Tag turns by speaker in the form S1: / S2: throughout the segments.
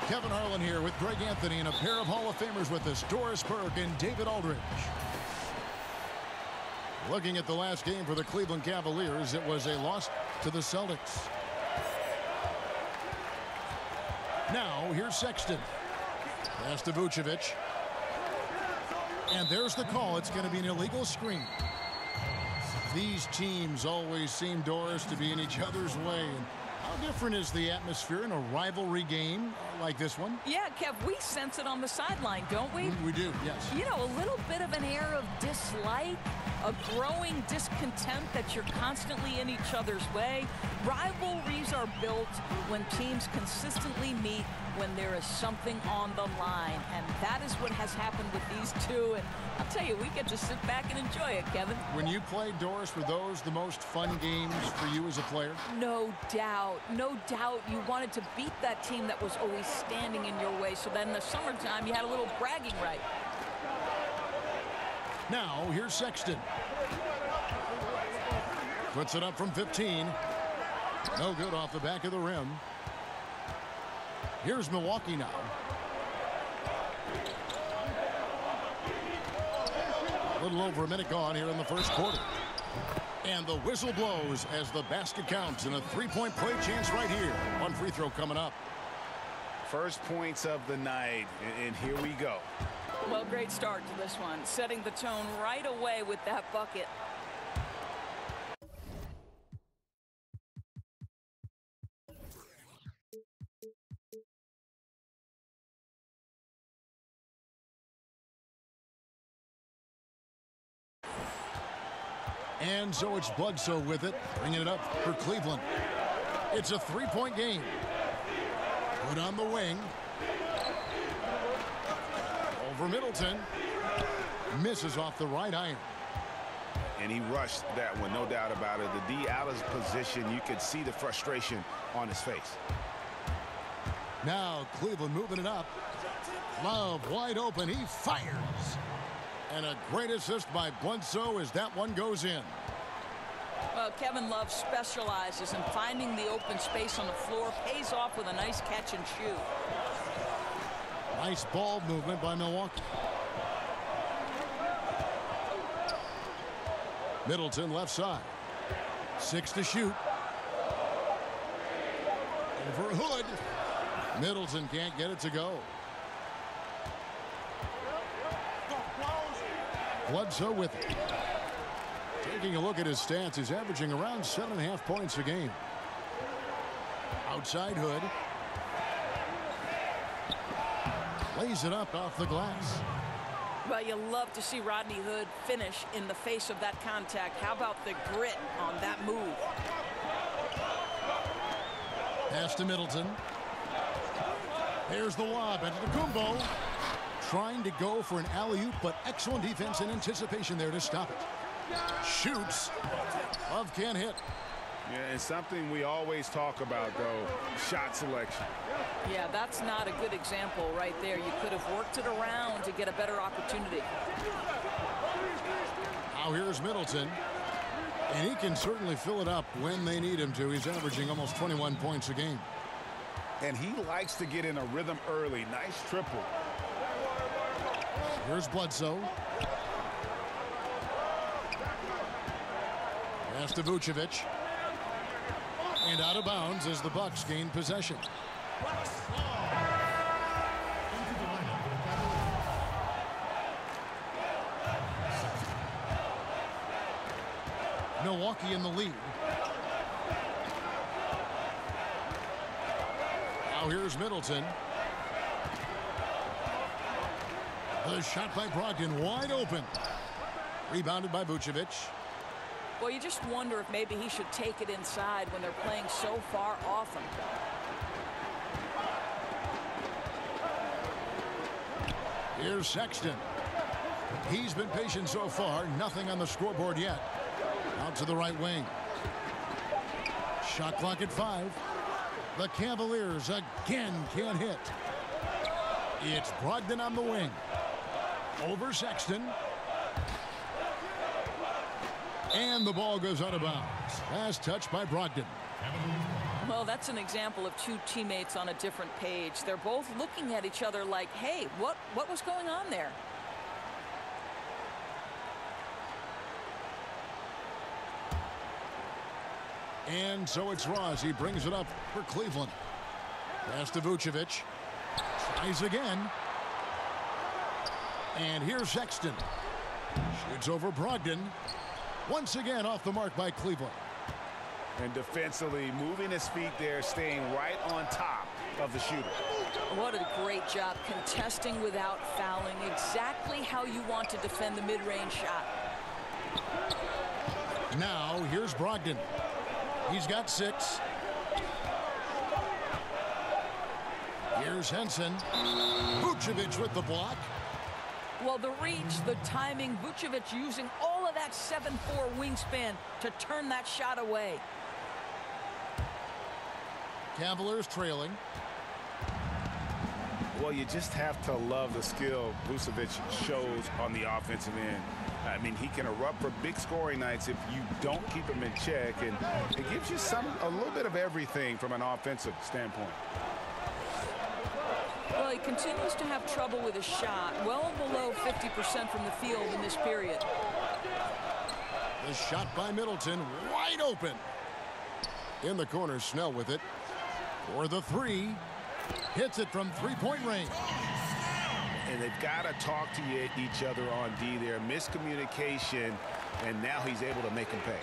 S1: Kevin Harlan here with Greg Anthony and a pair of Hall of Famers with us, Doris Burke and David Aldridge. Looking at the last game for the Cleveland Cavaliers, it was a loss to the Celtics. Now, here's Sexton. Pass to Vucevic. And there's the call. It's going to be an illegal screen. These teams always seem, Doris, to be in each other's way. How different is the atmosphere in a rivalry game like this one?
S2: Yeah, Kev, we sense it on the sideline, don't we?
S1: We do, yes.
S2: You know, a little bit of an air of dislike, a growing discontent that you're constantly in each other's way. Rivalries are built when teams consistently meet when there is something on the line, and that is what has happened with these two, and I'll tell you, we get to sit back and enjoy it, Kevin.
S1: When you played, Doris, were those the most fun games for you as a player?
S2: No doubt. No doubt you wanted to beat that team that was always standing in your way, so then in the summertime you had a little bragging right.
S1: Now, here's Sexton. Puts it up from 15. No good off the back of the rim. Here's Milwaukee now. A little over a minute gone here in the first quarter. And the whistle blows as the basket counts, and a three-point play chance right here. One free throw coming up.
S3: First points of the night, and here we go.
S2: Well, great start to this one, setting the tone right away with that bucket.
S1: And so it's Bledsoe with it, bringing it up for Cleveland. It's a three-point game. Put on the wing. Over Middleton. Misses off the right iron.
S3: And he rushed that one, no doubt about it. The D out of his position, you could see the frustration on his face.
S1: Now Cleveland moving it up. Love wide open. He fires. And a great assist by Bledsoe as that one goes in.
S2: Well, Kevin Love specializes in finding the open space on the floor. Pays off with a nice catch and shoot.
S1: Nice ball movement by Milwaukee. Middleton left side. 6 to shoot. Over Hood. Middleton can't get it to go. Bledsoe with it. Taking a look at his stats, he's averaging around 7.5 points a game. Outside Hood. Lays it up off the glass.
S2: Well, you love to see Rodney Hood finish in the face of that contact. How about the grit on that move?
S1: Pass to Middleton. There's the lob. Antetokounmpo trying to go for an alley-oop, but excellent defense and anticipation there to stop it. Shoots. Love can't hit.
S3: Yeah, and something we always talk about, though, shot selection.
S2: Yeah, that's not a good example right there. You could have worked it around to get a better opportunity.
S1: Now here's Middleton. And he can certainly fill it up when they need him to. He's averaging almost 21 points a game.
S3: And he likes to get in a rhythm early. Nice triple.
S1: Here's Bledsoe. Pass to Vucevic. And out of bounds as the Bucks gain possession. Milwaukee in the lead. Now here's Middleton. The shot by Brogdon wide open. Rebounded by Vucevic.
S2: Well, you just wonder if maybe he should take it inside when they're playing so far off him.
S1: Here's Sexton. He's been patient so far. Nothing on the scoreboard yet. Out to the right wing. Shot clock at 5. The Cavaliers again can't hit. It's Brogdon on the wing. Over Sexton. And the ball goes out of bounds. Last touch by Brogdon.
S2: Well, that's an example of two teammates on a different page. They're both looking at each other like, hey, what was going on there?
S1: And so it's Ross. He brings it up for Cleveland. Pass to Vucevic. Tries again. And here's Sexton. Shoots over Brogdon. Once again off the mark by Cleveland.
S3: And defensively moving his feet there, staying right on top of the shooter.
S2: What a great job contesting without fouling. Exactly how you want to defend the mid-range shot.
S1: Now here's Brogdon. He's got 6. Here's Henson. Vucevic with the block.
S2: Well, the reach, the timing, Vucevic using all of that 7'4" wingspan to turn that shot away.
S1: Cavaliers trailing.
S3: Well, you just have to love the skill Vucevic shows on the offensive end. I mean, he can erupt for big scoring nights if you don't keep him in check, and it gives you a little bit of everything from an offensive standpoint.
S2: Well, he continues to have trouble with his shot, well below 50% from the field in this period.
S1: The shot by Middleton, wide open. In the corner, Snell with it. For the 3. Hits it from three-point range.
S3: And they've got to talk to each other on D there. Miscommunication, and now he's able to make him pay.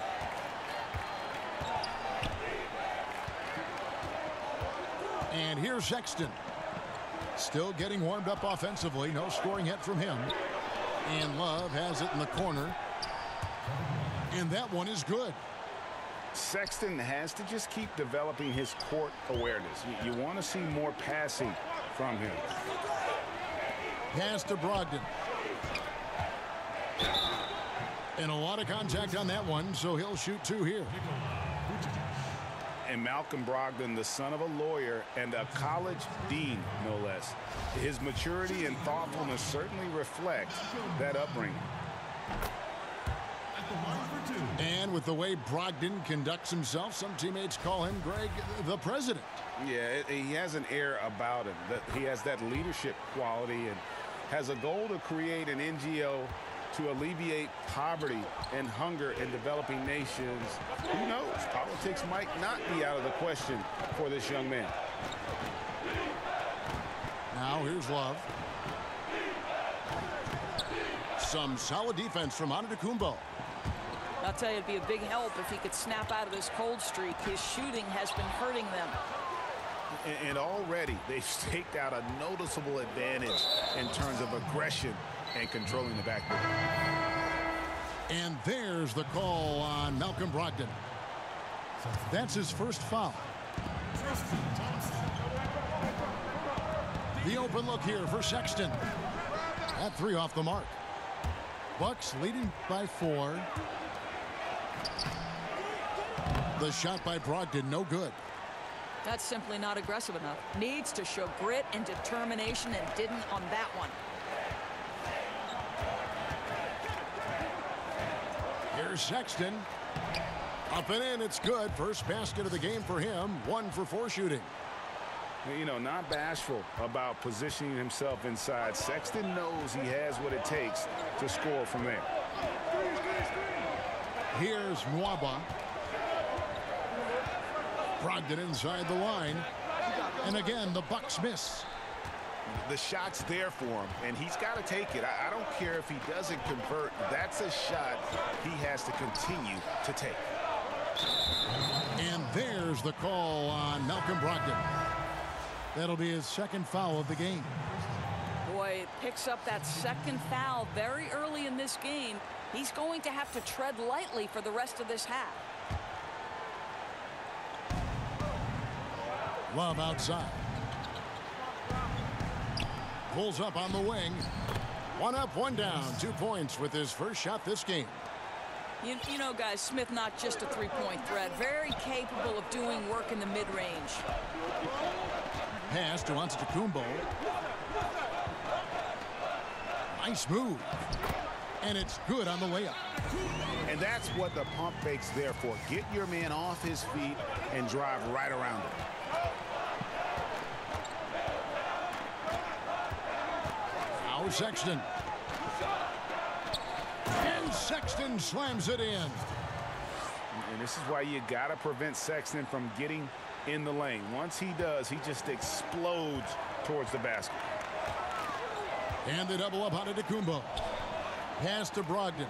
S1: And here's Sexton. Still getting warmed up offensively. No scoring yet from him. And Love has it in the corner. And that one is good.
S3: Sexton has to just keep developing his court awareness. You want to see more passing from him.
S1: Pass to Brogdon. And a lot of contact on that one, so he'll shoot 2 here.
S3: And Malcolm Brogdon, the son of a lawyer and a college dean, no less. His maturity and thoughtfulness certainly reflect that upbringing.
S1: And with the way Brogdon conducts himself, some teammates call him, Greg, the president.
S3: Yeah, he has an air about him. He has that leadership quality and has a goal to create an NGO to alleviate poverty and hunger in developing nations. Who knows? Politics might not be out of the question for this young man.
S1: Now here's Love. Some solid defense from Antetokounmpo.
S2: I'll tell you, it'd be a big help if he could snap out of this cold streak. His shooting has been hurting them.
S3: And already they've staked out a noticeable advantage in terms of aggression and controlling the backboard.
S1: And there's the call on Malcolm Brogdon. That's his first foul. The open look here for Sexton. At 3 off the mark. Bucks leading by 4. The shot by Brogdon, no good.
S2: That's simply not aggressive enough. Needs to show grit and determination, and didn't on that one.
S1: Here's Sexton. Up and in, it's good. First basket of the game for him. 1 for 4 shooting.
S3: You know, not bashful about positioning himself inside. Sexton knows he has what it takes to score from there.
S1: Here's Nwaba. Brogdon inside the line. And again, the Bucks miss.
S3: The shot's there for him, and he's got to take it. I don't care if he doesn't convert. That's a shot he has to continue to take.
S1: And there's the call on Malcolm Brogdon. That'll be his second foul of the game.
S2: Boy, it picks up that second foul very early in this game. He's going to have to tread lightly for the rest of this half.
S1: Love outside. Pulls up on the wing. 1 up, 1 down. 2 points with his first shot this game.
S2: You know, guys, Smith not just a three-point threat. Very capable of doing work in the mid-range.
S1: Pass to Antetokounmpo. Nice move. And it's good on the layup.
S3: And that's what the pump fake's there for. Get your man off his feet and drive right around him.
S1: Now Sexton. And Sexton slams it in.
S3: And this is why you got to prevent Sexton from getting in the lane. Once he does, he just explodes towards the basket.
S1: And they double up on Antetokounmpo. Pass to Brogdon.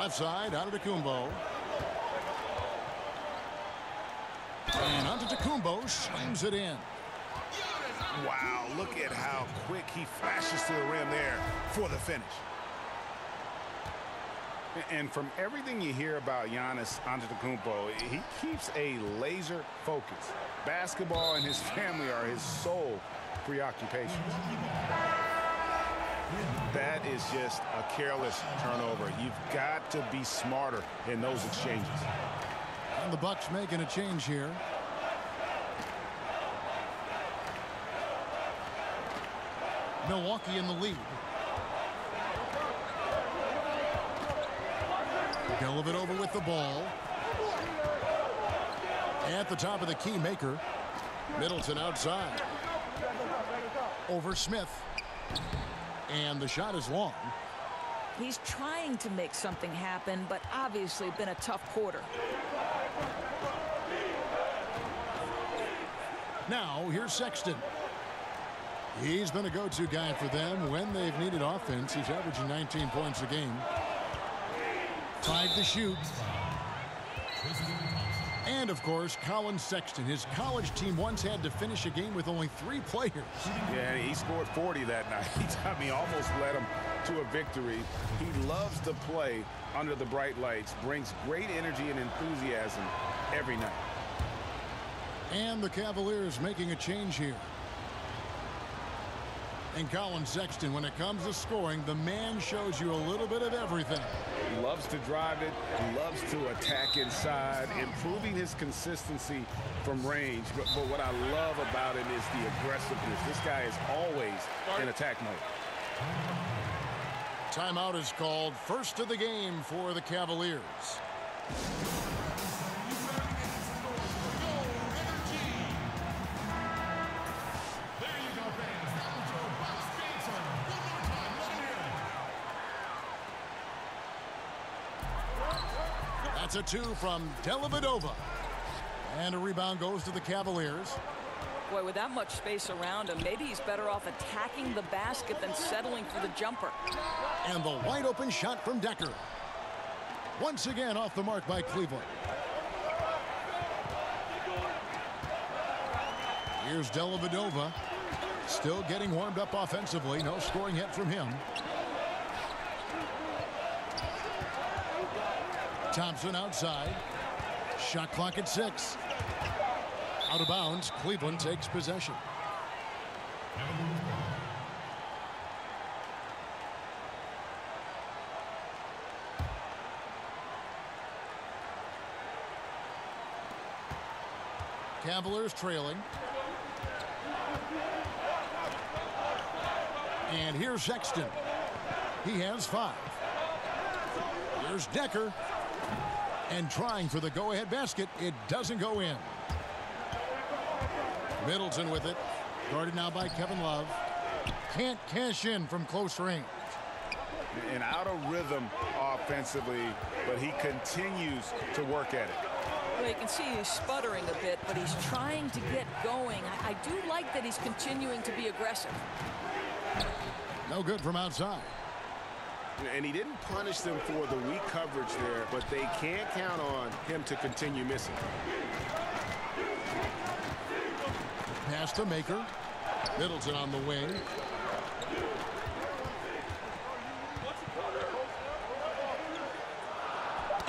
S1: Left side, Antetokounmpo. And Antetokounmpo slams it in.
S3: Wow, look at how quick he flashes to the rim there for the finish. And from everything you hear about Giannis Antetokounmpo, he keeps a laser focus. Basketball and his family are his sole preoccupations. That is just a careless turnover. You've got to be smarter in those exchanges.
S1: And the Bucks making a change here. Milwaukee in the lead. Dellavedova with the ball. At the top of the key, Maker. Middleton outside. Over Smith. And the shot is long.
S2: He's trying to make something happen, but obviously been a tough quarter.
S1: Now here's Sexton. He's been a go-to guy for them when they've needed offense. He's averaging 19 points a game. 5 to shoot. And, of course, Colin Sexton. His college team once had to finish a game with only 3 players.
S3: Yeah, he scored 40 that night. I mean, almost led him to a victory. He loves to play under the bright lights, brings great energy and enthusiasm every night.
S1: And the Cavaliers making a change here. And Colin Sexton, when it comes to scoring, the man shows you a little bit of everything.
S3: He loves to drive it. He loves to attack inside, improving his consistency from range. But what I love about him is the aggressiveness. This guy is always in attack mode.
S1: Timeout is called. First of the game for the Cavaliers. That's a 2 from Dellavedova. And a rebound goes to the Cavaliers.
S2: Boy, with that much space around him, maybe he's better off attacking the basket than settling for the jumper.
S1: And the wide open shot from Decker. Once again off the mark by Cleveland. Here's Dellavedova. Still getting warmed up offensively. No scoring yet from him. Thompson outside. Shot clock at 6. Out of bounds. Cleveland takes possession. Cavaliers trailing. And here's Sexton. He has 5. Here's Decker. And trying for the go-ahead basket. It doesn't go in. Middleton with it. Guarded now by Kevin Love. Can't cash in from close range.
S3: And out of rhythm offensively, but he continues to work at it.
S2: Well, you can see he's sputtering a bit, but he's trying to get going. I do like that he's continuing to be aggressive.
S1: No good from outside.
S3: And he didn't punish them for the weak coverage there, but they can't count on him to continue missing.
S1: Pass to Maker. Middleton on the wing.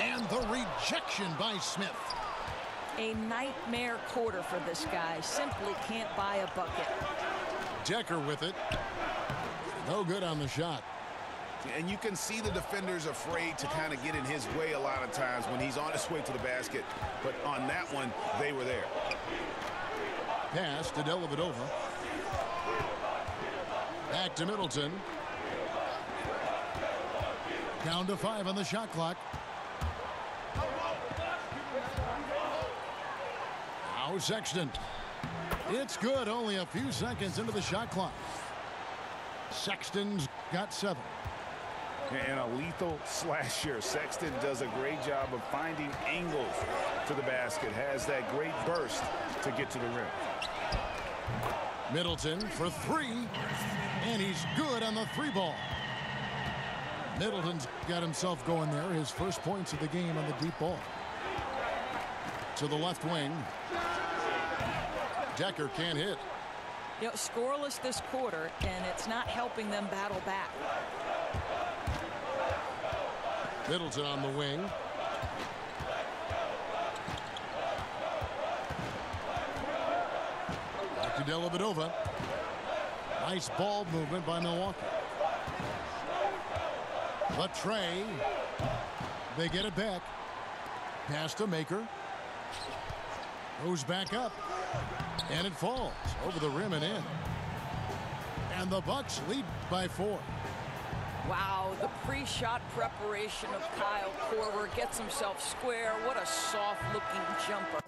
S1: And the rejection by Smith.
S2: A nightmare quarter for this guy. Simply can't buy a bucket.
S1: Decker with it. No good on the shot.
S3: And you can see the defenders afraid to kind of get in his way a lot of times when he's on his way to the basket. But on that one, they were there.
S1: Pass to Dellavedova. Back to Middleton. Down to 5 on the shot clock. Now Sexton. It's good. Only a few seconds into the shot clock. Sexton's got 7.
S3: And a lethal slasher. Sexton does a great job of finding angles to the basket. Has that great burst to get to the rim.
S1: Middleton for 3. And he's good on the 3 ball. Middleton's got himself going there. His first points of the game on the deep ball. To the left wing. Decker can't hit.
S2: You know, scoreless this quarter, and it's not helping them battle back.
S1: Middleton on the wing. Back to Dellavedova. Nice ball movement by Milwaukee. Latre. They get it back. Pass to Maker. Goes back up. And it falls over the rim and in. And the Bucks lead by 4.
S2: Wow, the pre-shot preparation of Kyle Korver gets himself square. What a soft-looking jumper.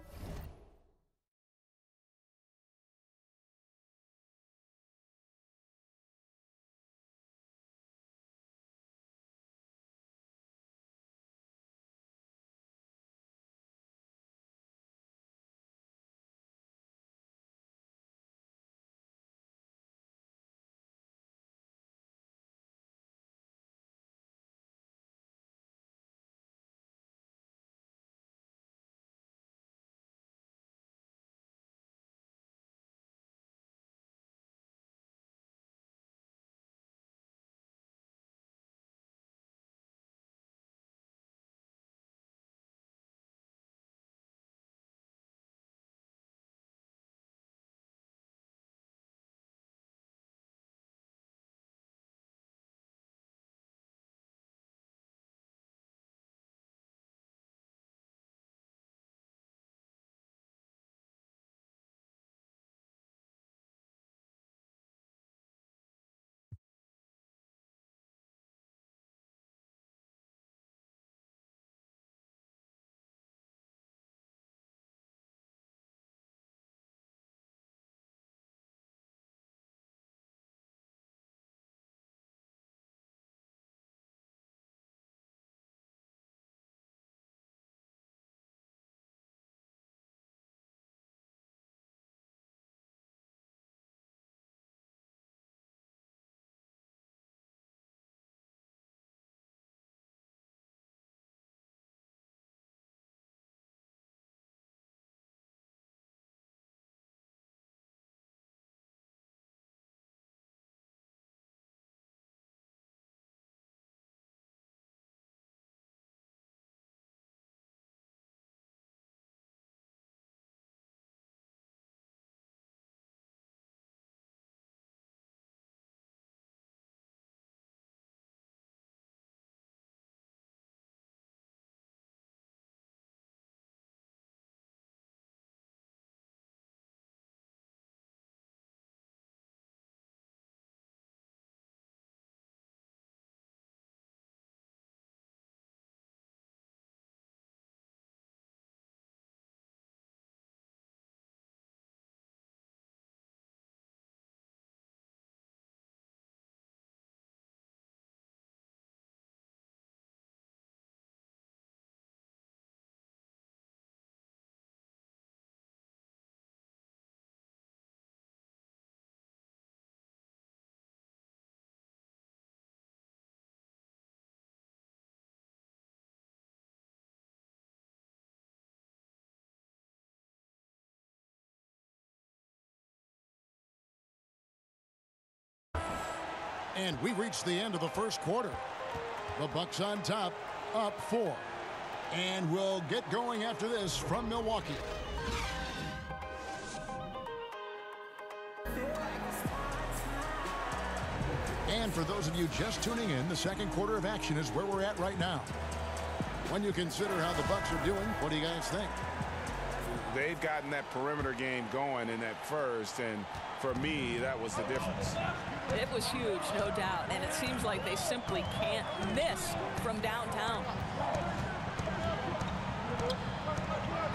S1: And we reached the end of the first quarter. The Bucks on top, up 4. And we'll get going after this from Milwaukee. And for those of you just tuning in, the second quarter of action is where we're at right now. When you consider how the Bucks are doing, what do you guys think?
S3: They've gotten that perimeter game going in that first, and for me, that was the difference.
S2: It was huge, no doubt, and it seems like they simply can't miss from downtown.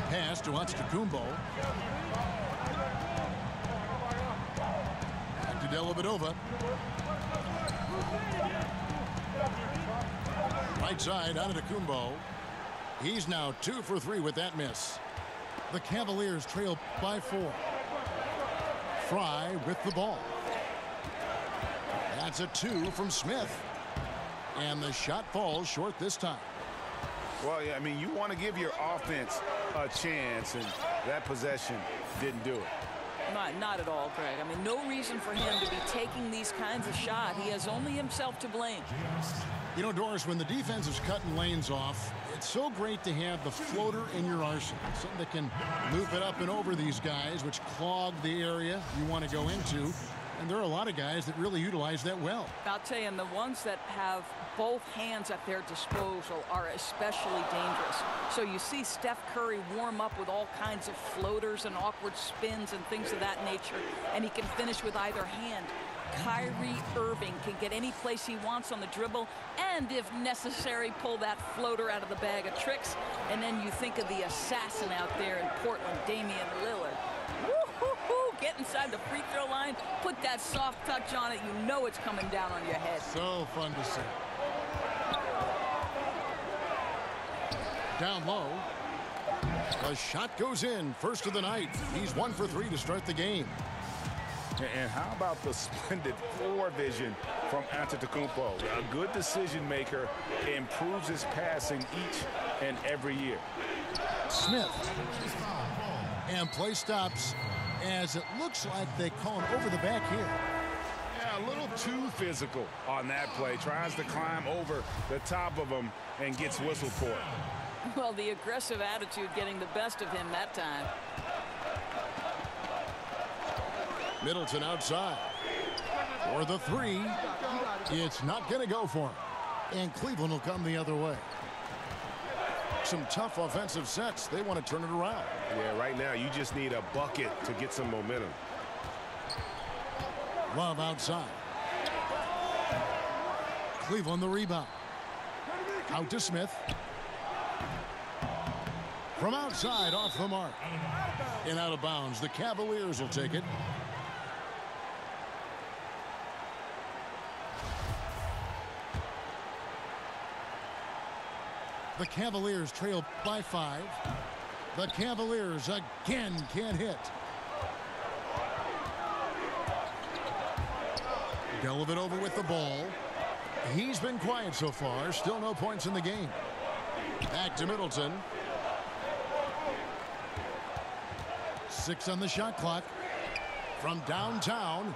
S1: Pass to Antetokounmpo. Back to Dellavedova. Right side, Antetokounmpo. He's now 2 for 3 with that miss. The Cavaliers trail by 4. Fry with the ball. That's a 2 from Smith. And the shot falls short this time.
S3: Well, yeah, I mean, you want to give your offense a chance, and that possession didn't do it.
S2: Not at all, Greg. I mean, no reason for him to be taking these kinds of shots. He has only himself to blame.
S1: You know, Doris, when the defense is cutting lanes off, it's so great to have the floater in your arsenal. Something that can loop it up and over these guys, which clog the area you want to go into. And there are a lot of guys that really utilize that well.
S2: I'll tell you, and the ones that have both hands at their disposal are especially dangerous. So you see Steph Curry warm up with all kinds of floaters and awkward spins and things of that nature, and he can finish with either hand. Kyrie Irving can get any place he wants on the dribble, and if necessary, pull that floater out of the bag of tricks. And then you think of the assassin out there in Portland, Damian Lillard. Get inside the free throw line, put that soft touch on it, you know it's coming down on your head.
S1: So fun to see. Down low. The shot goes in, first of the night. He's 1 for 3 to start the game.
S3: And how about the splendid floor vision from Antetokounmpo? A good decision maker, improves his passing each and every year.
S1: Smith. And play stops as it looks like they call him over the back here.
S3: Yeah, a little too physical on that play. Tries to climb over the top of him and gets whistled for it.
S2: Well, the aggressive attitude getting the best of him that time.
S1: Middleton outside. For the 3. It's not going to go for him. And Cleveland will come the other way. Some tough offensive sets. They want to turn it around.
S3: Yeah, right now you just need a bucket to get some momentum.
S1: Love outside. Cleveland the rebound. Out to Smith. From outside, off the mark. And out of bounds. The Cavaliers will take it. The Cavaliers trail by 5. The Cavaliers again can't hit. Dellavedova with the ball. He's been quiet so far. Still no points in the game. Back to Middleton. 6 on the shot clock. From downtown,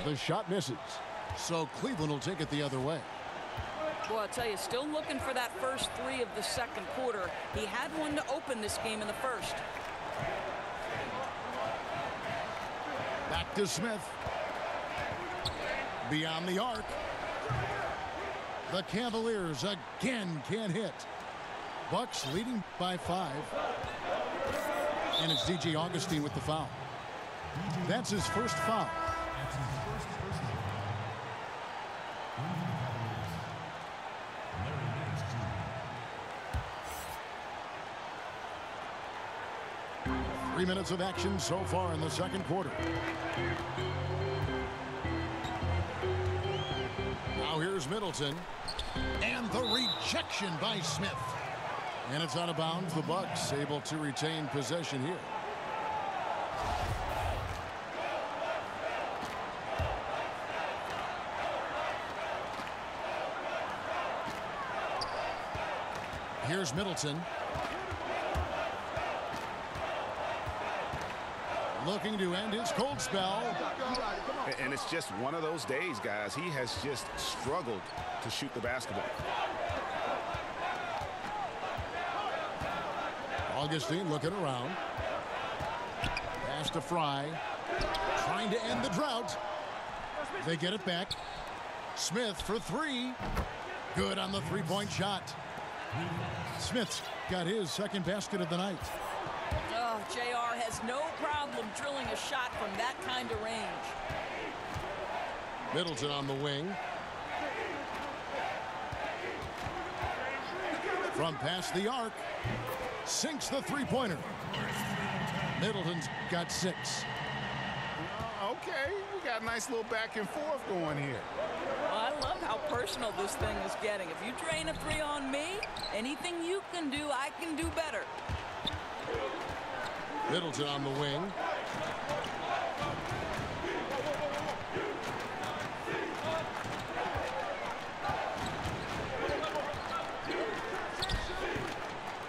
S1: the shot misses. So Cleveland will take it the other way.
S2: Well, I'll tell you, still looking for that first 3 of the second quarter. He had one to open this game in the first.
S1: Back to Smith. Beyond the arc. The Cavaliers again can't hit. Bucks leading by 5. And it's DJ Augustine with the foul. That's his first foul. 3 minutes of action so far in the second quarter. Now here's Middleton. And the rejection by Smith. And it's out of bounds. The Bucks able to retain possession here. Here's Middleton. Looking to end his cold spell.
S3: And it's just one of those days, guys. He has just struggled to shoot the basketball.
S1: Augustine looking around. Pass to Fry. Trying to end the drought. They get it back. Smith for 3. Good on the three-point shot. Smith's got his second basket of the night.
S2: Oh, JR has no problem drilling a shot from that kind of range.
S1: Middleton on the wing. From past the arc. Sinks the three-pointer. Middleton's got 6.
S3: Okay, we got a nice little back and forth going here.
S2: Well, I love how personal this thing is getting. If you drain a 3 on me, anything you can do, I can do better.
S1: Middleton on the wing.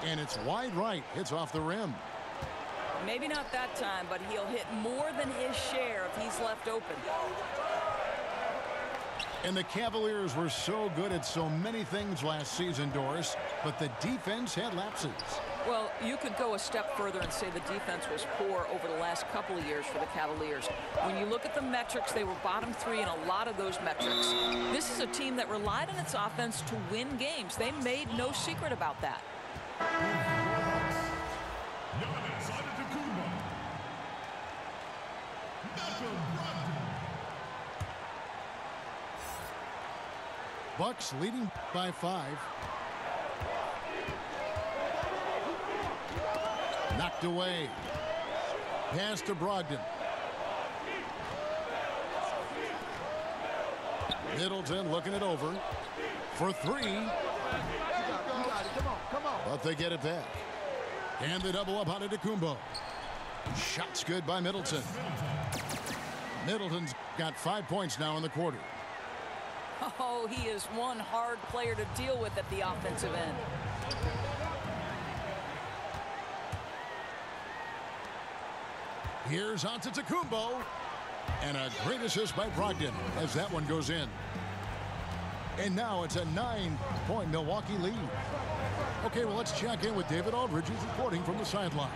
S1: And it's wide right. Hits off the rim.
S2: Maybe not that time, but he'll hit more than his share if he's left open.
S1: And the Cavaliers were so good at so many things last season, Doris, but the defense had lapses.
S2: Well, you could go a step further and say the defense was poor over the last couple of years for the Cavaliers. When you look at the metrics, they were bottom 3 in a lot of those metrics. This is a team that relied on its offense to win games. They made no secret about that.
S1: Bucks leading by 5. Knocked away. Pass to Brogdon. Middleton looking it over for 3. But they get it back. And they double up on Antetokounmpo. Shots good by Middleton. Middleton's got 5 points now in the quarter.
S2: Oh, he is one hard player to deal with at the offensive end.
S1: Here's Antetokounmpo. And a great assist by Brogdon as that one goes in. And now it's a 9-point Milwaukee lead. Okay, well, let's check in with David Aldridge, who's reporting from the sideline.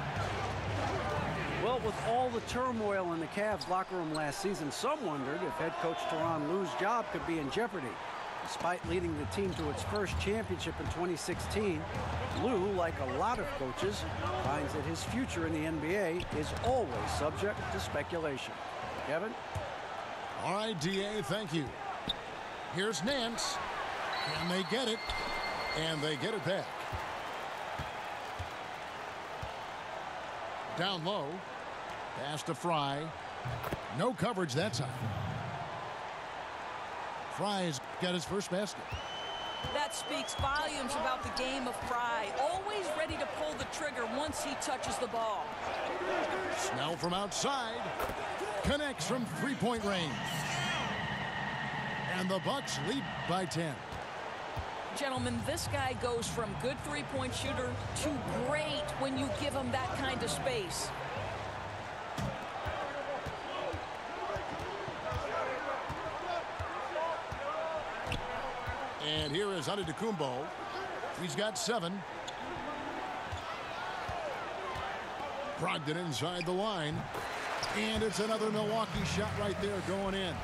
S4: Well, with all the turmoil in the Cavs locker room last season, some wondered if head coach Tyronn Lue's job could be in jeopardy. Despite leading the team to its first championship in 2016, Lue, like a lot of coaches, finds that his future in the NBA is always subject to speculation. Kevin?
S1: All right, D.A., thank you. Here's Nance. And they get it. And they get it back. Down low. Pass to Fry. No coverage that time. Fry's got his first basket.
S2: That speaks volumes about the game of Fry. Always ready to pull the trigger once he touches the ball.
S1: Snell from outside. Connects from three-point range. And the Bucks lead by 10.
S2: Gentlemen, this guy goes from good three-point shooter to great when you give him that kind of space.
S1: And here is Antetokounmpo. He's got 7. Brogdon inside the line. And it's another Milwaukee shot right there going in.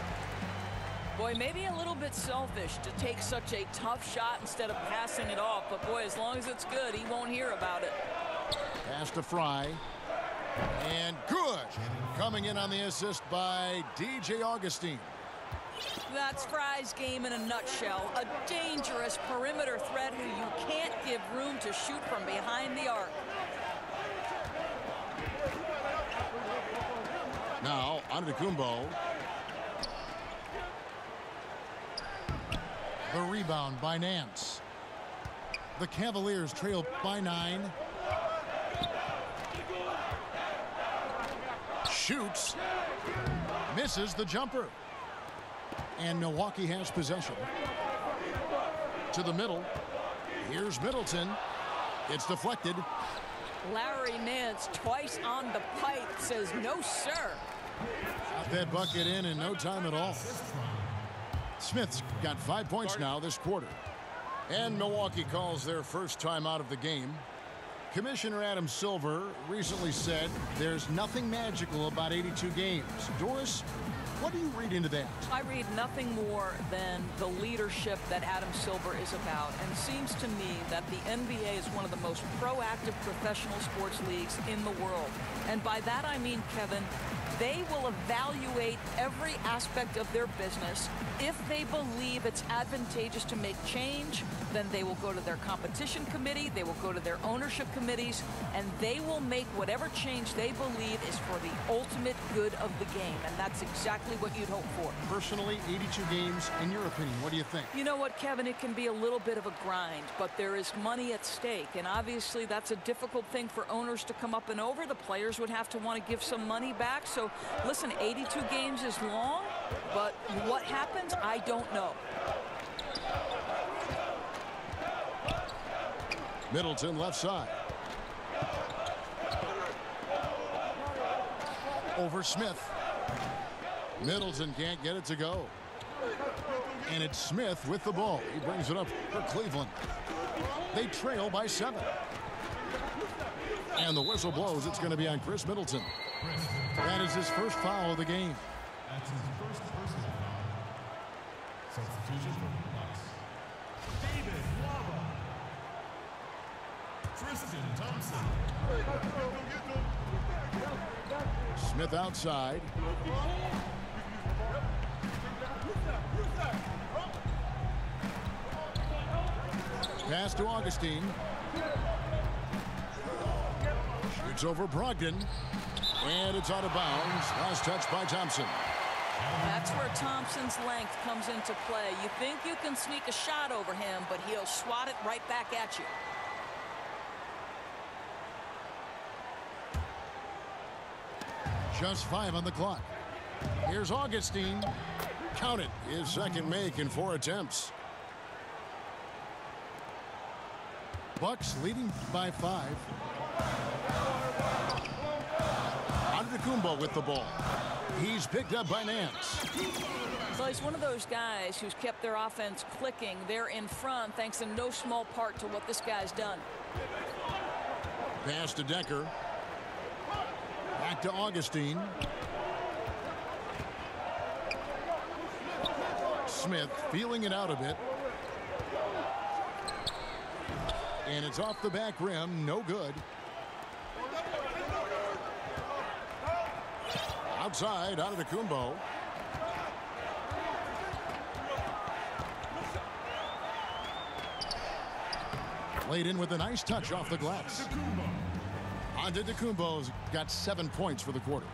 S2: Boy, maybe a little bit selfish to take such a tough shot instead of passing it off. But, boy, as long as it's good, he won't hear about it.
S1: Pass to Fry. And good. Coming in on the assist by DJ Augustine.
S2: That's Fry's game in a nutshell. A dangerous perimeter threat who you can't give room to shoot from behind the arc.
S1: Now, Antetokounmpo. The rebound by Nance. The Cavaliers trail by 9. Shoots. Misses the jumper. And Milwaukee has possession. To the middle. Here's Middleton. It's deflected.
S2: Larry Nance twice on the pipe says no, sir.
S1: Got that bucket in no time at all. Smith's got 5 points now this quarter. And Milwaukee calls their first time out of the game. Commissioner Adam Silver recently said there's nothing magical about 82 games. Doris, what do you read into that?
S2: I read nothing more than the leadership that Adam Silver is about. And it seems to me that the NBA is one of the most proactive professional sports leagues in the world. And by that I mean, Kevin, They will evaluate every aspect of their business. If they believe it's advantageous to make change, then they will go to their competition committee, they will go to their ownership committees, and they will make whatever change they believe is for the ultimate good of the game. And that's exactly what you'd hope for.
S1: Personally, 82 games, in your opinion, what do you think?
S2: You know what, Kevin? It can be a little bit of a grind, but there is money at stake. And obviously, that's a difficult thing for owners to come up and over. The players would have to want to give some money back. So, listen, 82 games is long, but what happens, I don't know.
S1: Middleton left side. Over Smith. Middleton can't get it to go. And it's Smith with the ball. He brings it up for Cleveland. They trail by 7. And the whistle blows. It's going to be on Chris Middleton. That is his first foul of the game.
S5: That's his first personal foul. Substitution for the Bucks. David Lava. Tristan Thompson.
S1: Smith outside. Pass to Augustine. Shoots over Brogdon. And it's out of bounds. Last touch by Thompson.
S2: That's where Thompson's length comes into play. You think you can sneak a shot over him, but he'll swat it right back at you.
S1: Just 5 on the clock. Here's Augustine. Count it. His second make in 4 attempts. Bucks leading by 5. Antetokounmpo with the ball. He's picked up by Nance.
S2: Well, he's one of those guys who's kept their offense clicking. They're in front thanks in no small part to what this guy's done.
S1: Pass to Decker. Back to Augustine. Smith feeling it out a bit. And it's off the back rim. No good. Outside, Antetokounmpo. Laid in with a nice touch off the glass. Antetokounmpo's got 7 points for the quarter.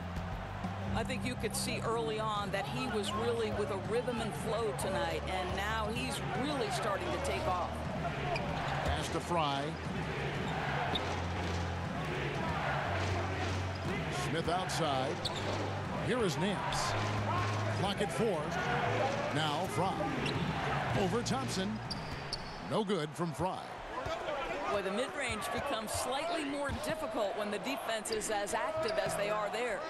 S2: I think you could see early on that he was really with a rhythm and flow tonight, and now he's really starting to take off.
S1: Pass to Fry. Smith outside. Here is Nance. Clock at 4. Now Fry. Over Thompson. No good from Fry.
S2: Boy, the mid-range becomes slightly more difficult when the defense is as active as they are there.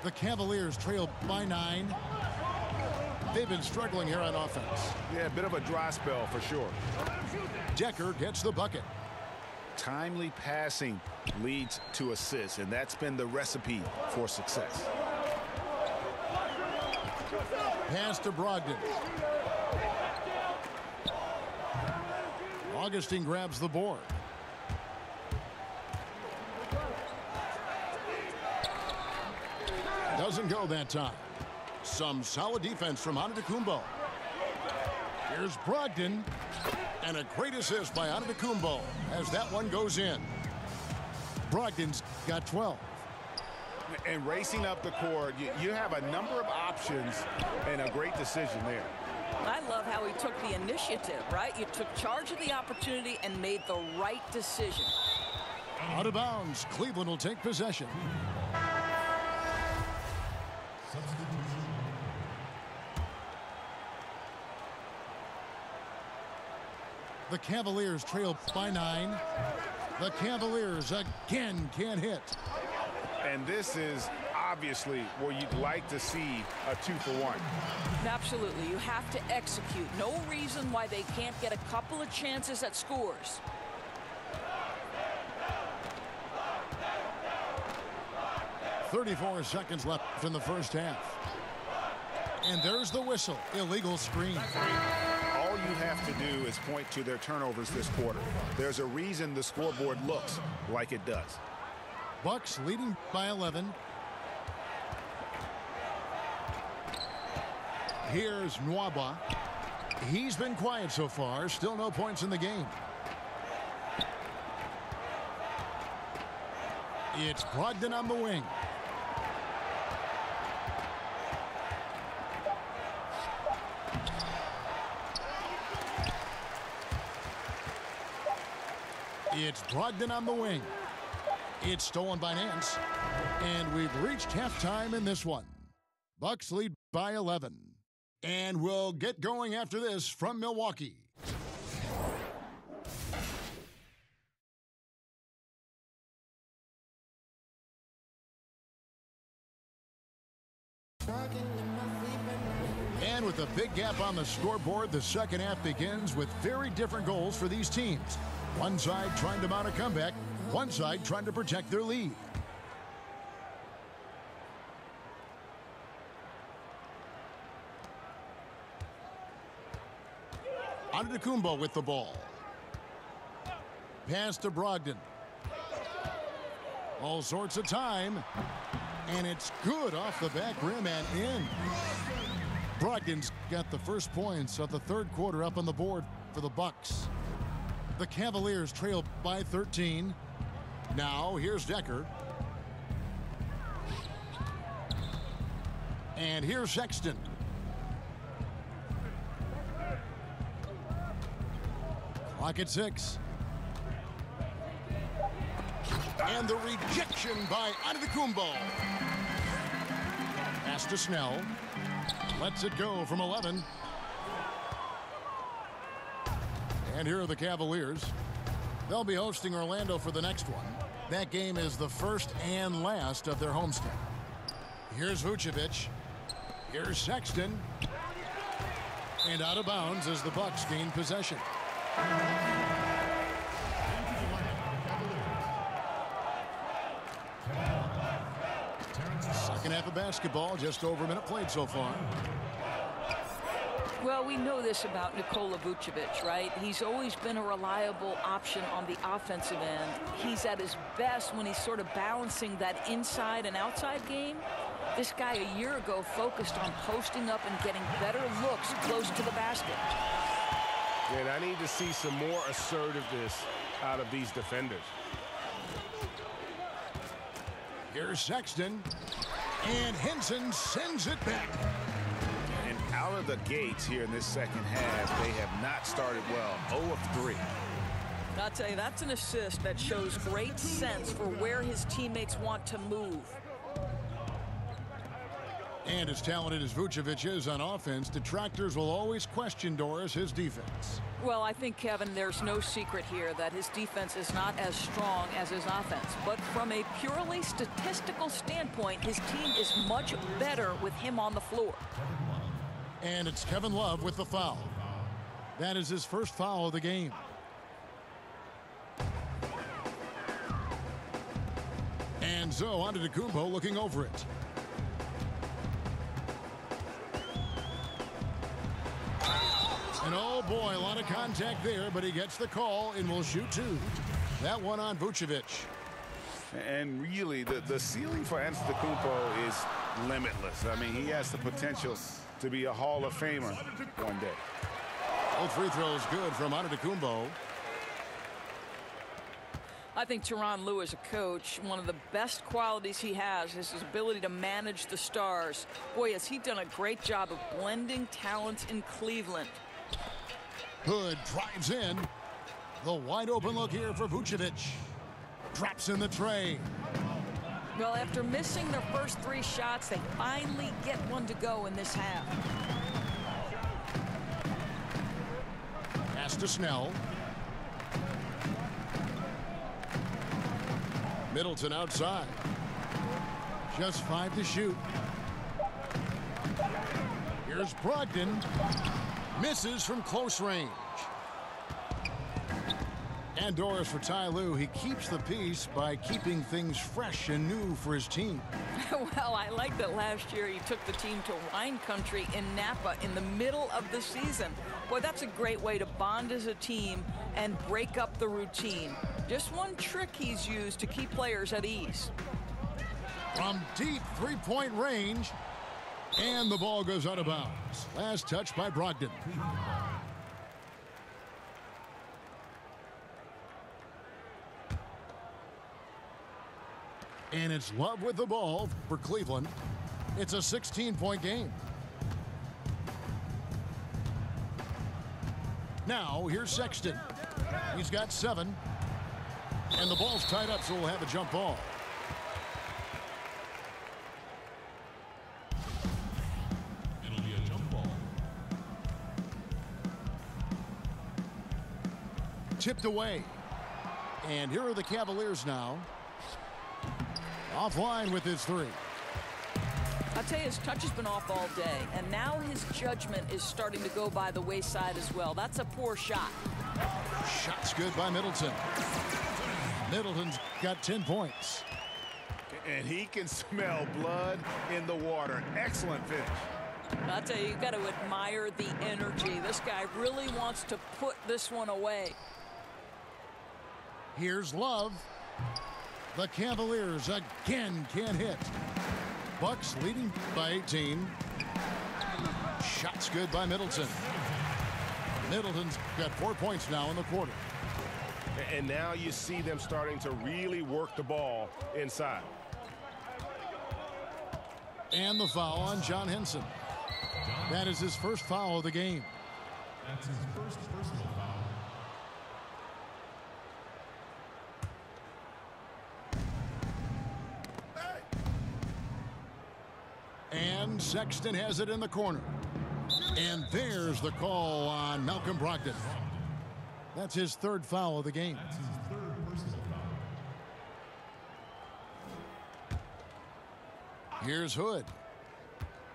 S1: The Cavaliers trail by 9. They've been struggling here on offense.
S3: Yeah, a bit of a dry spell for sure.
S1: Decker gets the bucket.
S3: Timely passing leads to assists, and that's been the recipe for success.
S1: Pass to Brogdon. Augustine grabs the board. Doesn't go that time. Some solid defense from Antetokounmpo. Here's Brogdon. And a great assist by Antetokounmpo as that one goes in. Brogdon's got 12.
S3: And racing up the court, you have a number of options and a great decision there.
S2: I love how he took the initiative, right? You took charge of the opportunity and made the right decision.
S1: Out of bounds. Cleveland will take possession. The Cavaliers trail by 9. The Cavaliers again can't hit.
S3: And this is obviously where you'd like to see a 2-for-1.
S2: Absolutely. You have to execute. No reason why they can't get a couple of chances at scores.
S1: .34 seconds left in the first half. And there's the whistle. Illegal screen.
S3: All you have to do is point to their turnovers this quarter. There's a reason the scoreboard looks like it does.
S1: Bucks leading by 11. Here's Nwaba. He's been quiet so far. Still no points in the game. It's Brogdon on the wing. It's Brogdon on the wing. It's stolen by Nance. And we've reached halftime in this one. Bucks lead by 11. And we'll get going after this from Milwaukee. And with a big gap on the scoreboard, the second half begins with very different goals for these teams. One side trying to mount a comeback, one side trying to protect their lead. Antetokounmpo with the ball. Pass to Brogdon. All sorts of time. And it's good off the back rim and in. Brogdon's got the first points of the third quarter up on the board for the Bucks. The Cavaliers trail by 13. Now here's Decker. And here's Sexton. Clock at 6. And the rejection by Antetokounmpo. Pass to Snell. Lets it go from 11. And here are the Cavaliers. They'll be hosting Orlando for the next one. That game is the first and last of their homestand. Here's Vucevic. Here's Sexton. And out of bounds as the Bucks gain possession. Second half of basketball, just over a minute played so far.
S2: Well, we know this about Nikola Vucevic, right? He's always been a reliable option on the offensive end. He's at his best when he's sort of balancing that inside and outside game. This guy a year ago focused on posting up and getting better looks close to the basket.
S3: And I need to see some more assertiveness out of these defenders.
S1: Here's Sexton. And Henson sends it back.
S3: And out of the gates here in this second half, they have not started well. 0 of 3.
S2: I'll tell you, that's an assist that shows great sense for where his teammates want to move.
S1: And as talented as Vucevic is on offense, detractors will always question his defense.
S2: Well, I think, Kevin, there's no secret here that his defense is not as strong as his offense. But from a purely statistical standpoint, his team is much better with him on the floor.
S1: And it's Kevin Love with the foul. That is his first foul of the game. And so Antetokounmpo looking over it. And oh boy, a lot of contact there, but he gets the call and will shoot 2. That one on Vucevic.
S3: And really, the ceiling for Antetokounmpo is limitless. I mean, he has the potential to be a Hall of Famer one day.
S1: Both free throws good from Antetokounmpo.
S2: I think Tyronn Lue, as a coach, one of the best qualities he has is his ability to manage the stars. Boy, has he done a great job of blending talents in Cleveland.
S1: Hood drives in. The wide open look here for Vucevic. Drops in the tray.
S2: Well, after missing their first 3 shots, they finally get one to go in this half.
S1: Pass to Snell. Middleton outside. Just 5 to shoot. Here's Brogdon. Misses from close range. And Doris for Ty Lue. He keeps the peace by keeping things fresh and new for his team.
S2: Well, I like that last year he took the team to wine country in Napa in the middle of the season. Boy, that's a great way to bond as a team and break up the routine. Just one trick he's used to keep players at ease.
S1: From deep three-point range, and the ball goes out of bounds. Last touch by Brogdon. And it's Love with the ball for Cleveland. It's a 16-point game. Now, here's Sexton. He's got 7. And the ball's tied up, so we'll have a jump ball.
S5: It'll be a jump ball.
S1: Tipped away. And here are the Cavaliers now. Offline with his 3.
S2: I'll tell you, his touch has been off all day, and now his judgment is starting to go by the wayside as well. That's a poor shot.
S1: Shot's good by Middleton. Middleton's got 10 points.
S3: And he can smell blood in the water. Excellent finish.
S2: I'll tell you, you've got to admire the energy. This guy really wants to put this one away.
S1: Here's Love. The Cavaliers again can't hit. Bucks leading by 18. Shot's good by Middleton. Middleton's got 4 points now in the quarter.
S3: And now you see them starting to really work the ball inside.
S1: And the foul on John Henson. That is his first foul of the game.
S5: That's his first personal foul.
S1: And Sexton has it in the corner. And there's the call on Malcolm Brogdon. That's his 3rd foul of the game.
S5: That's his 3rd personal foul.
S1: Here's Hood.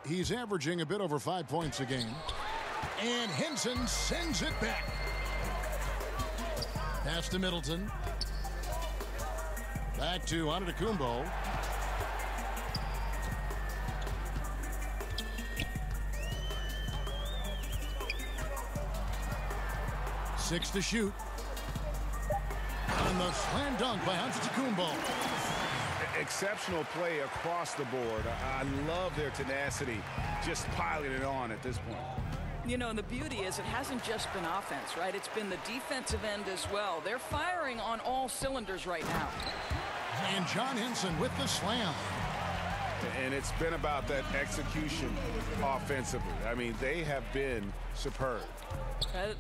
S1: He's averaging a bit over 5 points a game. And Henson sends it back. Pass to Middleton. Back to Antetokounmpo. Six to shoot. And the slam dunk by Antetokounmpo.
S3: Exceptional play across the board. I love their tenacity, just piling it on at this point.
S2: You know, and the beauty is it hasn't just been offense, right? It's been the defensive end as well. They're firing on all cylinders right now.
S1: And John Henson with the slam.
S3: And it's been about that execution offensively. I mean, they have been superb.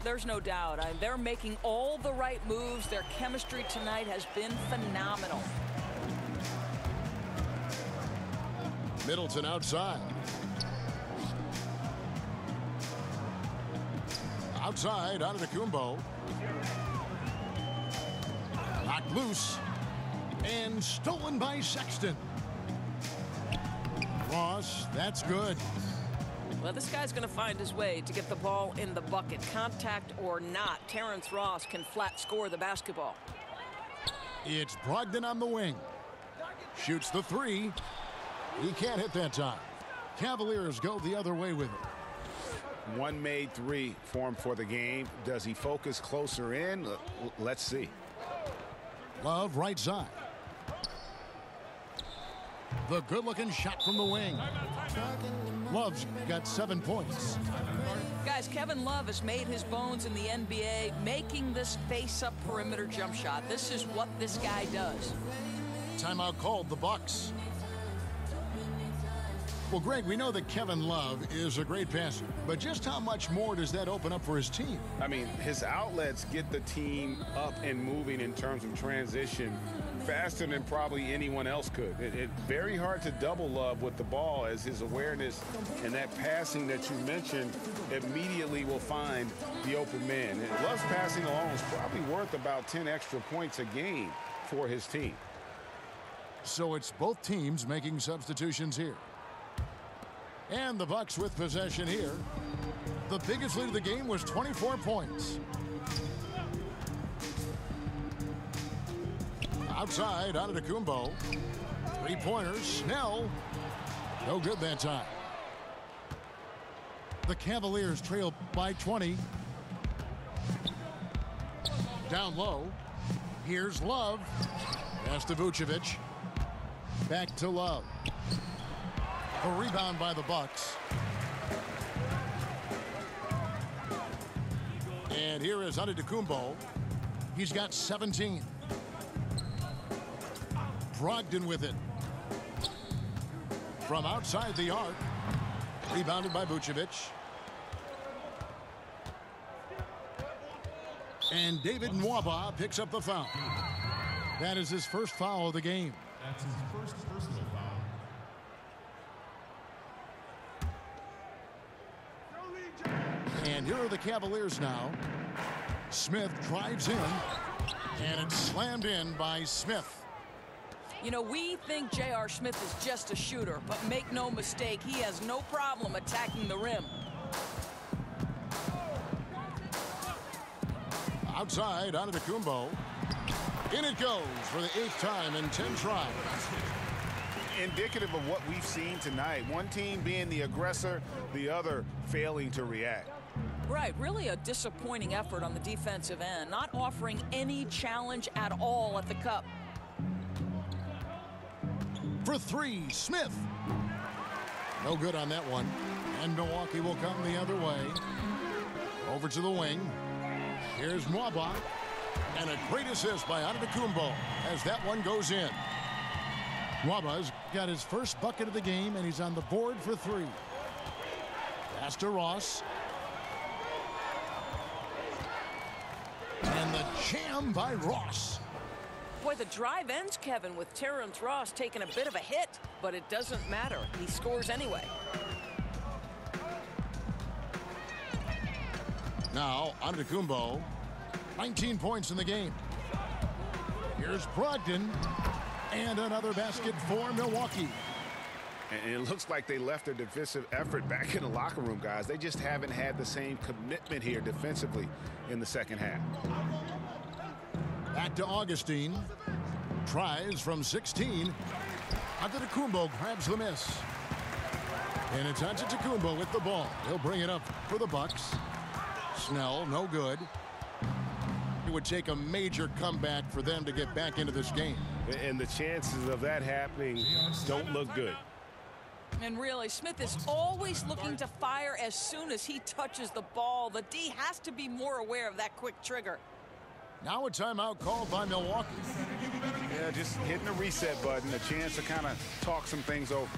S2: There's no doubt. They're making all the right moves. Their chemistry tonight has been phenomenal.
S1: Middleton outside. Outside, Antetokounmpo. Knocked loose. And stolen by Sexton. Ross, that's good.
S2: Well, this guy's going to find his way to get the ball in the bucket. Contact or not, Terrence Ross can flat score the basketball.
S1: It's Brogdon on the wing. Shoots the 3. He can't hit that time. Cavaliers go the other way with it.
S3: One made 3 for him for the game. Does he focus closer in? Let's see.
S1: Love right side. The good-looking shot from the wing. Love's got 7 points.
S2: Guys, Kevin Love has made his bones in the NBA making this face-up perimeter jump shot. This is what this guy does.
S1: Timeout called, the Bucks. Well, Greg, we know that Kevin Love is a great passer, but just how much more does that open up for his team?
S3: I mean, his outlets get the team up and moving in terms of transition faster than probably anyone else could. It's very hard to double Love with the ball, as his awareness and that passing that you mentioned immediately will find the open man. And Love's passing alone is probably worth about 10 extra points a game for his team.
S1: So it's both teams making substitutions here. And the Bucks with possession here. The biggest lead of the game was 24 points. Outside, Antetokounmpo. 3-pointers, Snell. No good that time. The Cavaliers trail by 20. Down low. Here's Love. Pass to Vucevic. Back to Love. A rebound by the Bucks. And here is Antetokounmpo. He's got 17. Brogdon with it. From outside the arc. Rebounded by Vucevic. And David Nwaba picks up the foul. That is his first foul of the game.
S5: That's his first personal foul.
S1: And here are the Cavaliers now. Smith drives in. And it's slammed in by Smith.
S2: You know, we think J.R. Smith is just a shooter, but make no mistake, he has no problem attacking the rim.
S1: Outside, Antetokounmpo. In it goes for the 8th time in 10 tries.
S3: Indicative of what we've seen tonight. One team being the aggressor, the other failing to react.
S2: Right, really a disappointing effort on the defensive end, not offering any challenge at all at the cup.
S1: For 3, Smith. No good on that one. And Milwaukee will come the other way. Over to the wing. Here's Nwaba. And a great assist by Antetokounmpo as that one goes in. Nwaba's got his first bucket of the game, and he's on the board for 3. Pass to Ross. And the jam by Ross.
S2: Boy, the drive ends, Kevin, with Terrence Ross taking a bit of a hit, but it doesn't matter. He scores anyway.
S1: Now, Antetokounmpo, 19 points in the game. Here's Brogdon, and another basket for Milwaukee.
S3: And it looks like they left their defensive effort back in the locker room, guys. They just haven't had the same commitment here defensively in the second half.
S1: Back to Augustine. Tries from 16. Antetokounmpo grabs the miss. And it's Antetokounmpo with the ball. He'll bring it up for the Bucks. Snell, no good. It would take a major comeback for them to get back into this game.
S3: And the chances of that happening don't look good.
S2: And really, Smith is always looking to fire as soon as he touches the ball. The D has to be more aware of that quick trigger.
S1: Now a timeout called by Milwaukee.
S3: Yeah, just hitting the reset button, a chance to kind of talk some things over.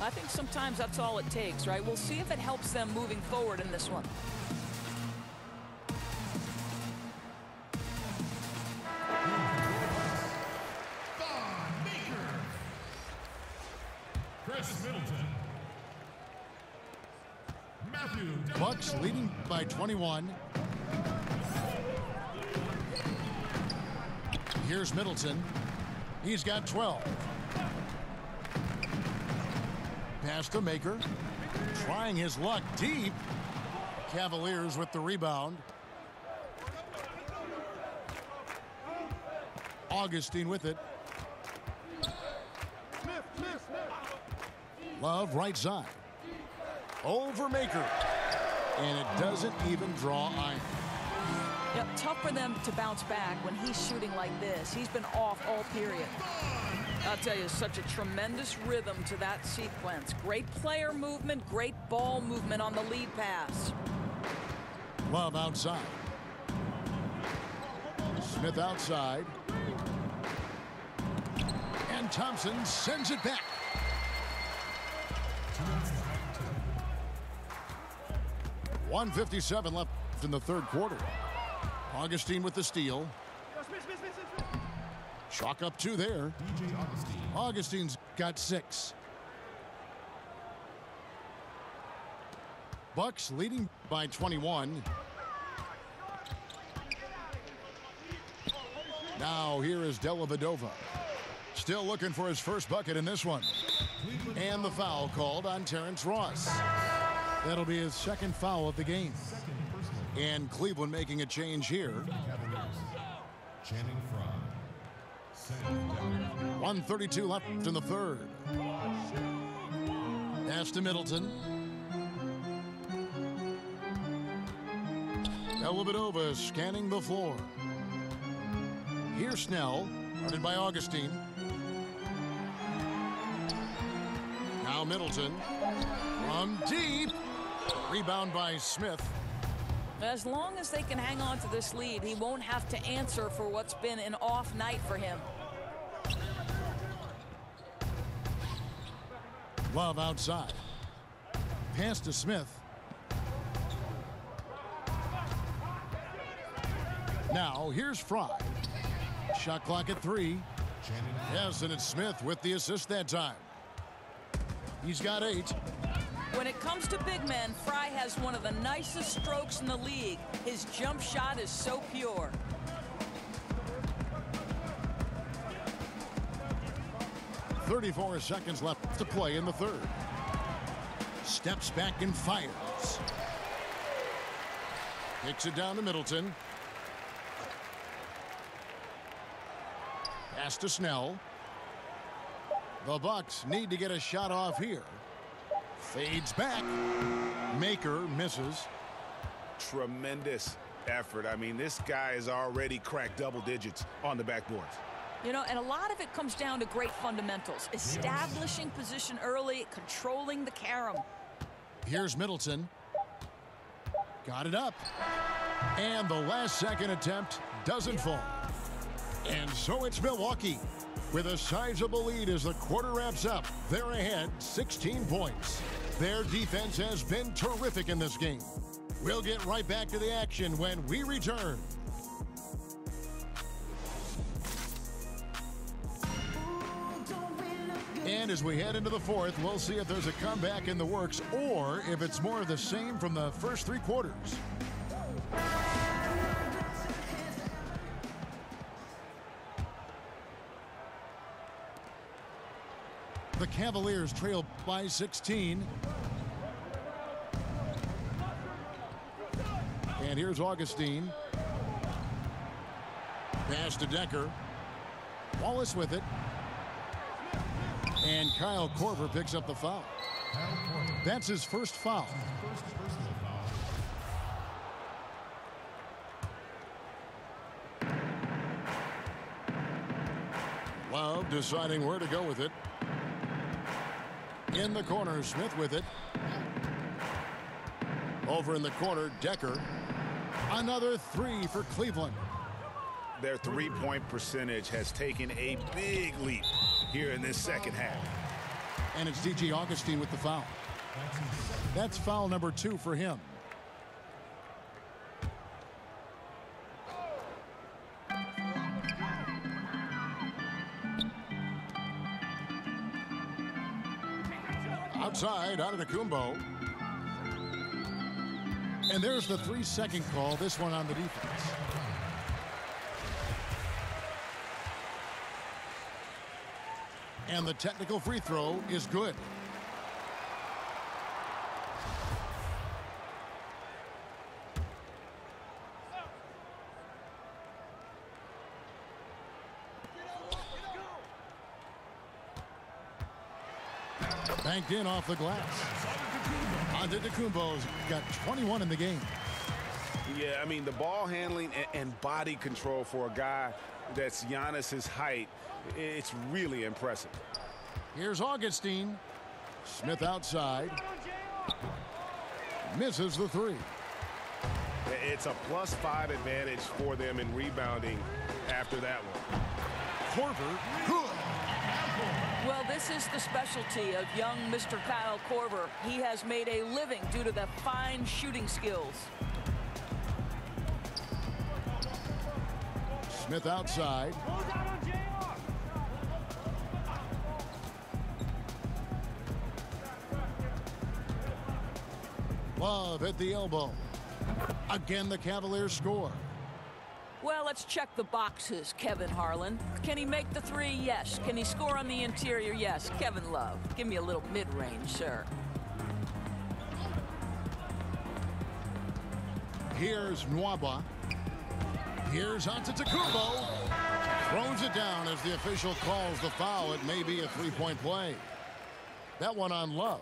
S2: I think sometimes that's all it takes, right? We'll see if it helps them moving forward in this one.
S5: Chris Middleton. Matthew.
S1: Bucks leading by 21. Here's Middleton. He's got 12. Pass to Maker. Trying his luck deep. Cavaliers with the rebound. Augustine with it. Love right side. Over Maker. And it doesn't even draw iron.
S2: Yep, tough for them to bounce back when he's shooting like this. He's been off all period. I'll tell you, such a tremendous rhythm to that sequence. Great player movement, great ball movement on the lead pass.
S1: Love outside. Smith outside. And Thompson sends it back. 1:57 left in the third quarter. Augustine with the steal. Chalk up 2 there.
S5: DJ Augustine.
S1: Augustine's got 6. Bucks leading by 21. Now here is Dellavedova. Still looking for his first bucket in this one. And the foul called on Terrence Ross. That'll be his second foul of the game. And Cleveland making a change here.
S5: Channing Frye.
S1: 1:32 left in the third. Pass to Middleton. Dellavedova scanning the floor. Here's Snell, guarded by Augustine. Now Middleton from deep. Rebound by Smith.
S2: As long as they can hang on to this lead, he won't have to answer for what's been an off night for him.
S1: Love outside. Pass to Smith. Now here's Fry. Shot clock at 3. Yes, and it's Smith with the assist that time. He's got 8.
S2: When it comes to big men, Fry has one of the nicest strokes in the league. His jump shot is so pure.
S1: .34 seconds left to play in the third. Steps back and fires. Takes it down to Middleton. Pass to Snell. The Bucks need to get a shot off here. Fades back. Maker misses.
S3: Tremendous effort. I mean, this guy has already cracked double digits on the backboards.
S2: You know, and a lot of it comes down to great fundamentals. Establishing position early, controlling the carom.
S1: Here's Middleton. Got it up. And the last second attempt doesn't fall. And so it's Milwaukee with a sizable lead as the quarter wraps up. They're ahead 16 points. Their defense has been terrific in this game. We'll get right back to the action when we return. And as we head into the fourth, we'll see if there's a comeback in the works or if it's more of the same from the first 3 quarters. The Cavaliers trail by 16. And here's Augustine. Pass to Decker. Wallace with it. And Kyle Korver picks up the foul. That's his first foul. Love deciding where to go with it. In the corner, Smith with it. Over in the corner, Decker. Another 3 for Cleveland.
S3: Their three-point percentage has taken a big leap here in this second half.
S1: And it's D.J. Augustine with the foul. That's foul number 2 for him. Outside, Antetokounmpo. And there's the 3-second call, this one on the defense. And the technical free throw is good. Banked in off the glass. Antetokounmpo's got 21 in the game.
S3: Yeah, I mean, the ball handling and body control for a guy that's Giannis's height, it's really impressive.
S1: Here's Augustine. Smith outside. Misses the 3.
S3: It's a +5 advantage for them in rebounding after that one.
S1: Korver, good.
S2: Well, this is the specialty of young Mr. Kyle Korver. He has made a living due to the fine shooting skills.
S1: Smith outside. Love at the elbow. Again, the Cavaliers score.
S2: Well, let's check the boxes, Kevin Harlan. Can he make the 3? Yes. Can he score on the interior? Yes. Kevin Love. Give me a little mid-range, sir.
S1: Here's Nwaba. Here's Antetokounmpo. Throws it down as the official calls the foul. It may be a 3-point play. That one on Love.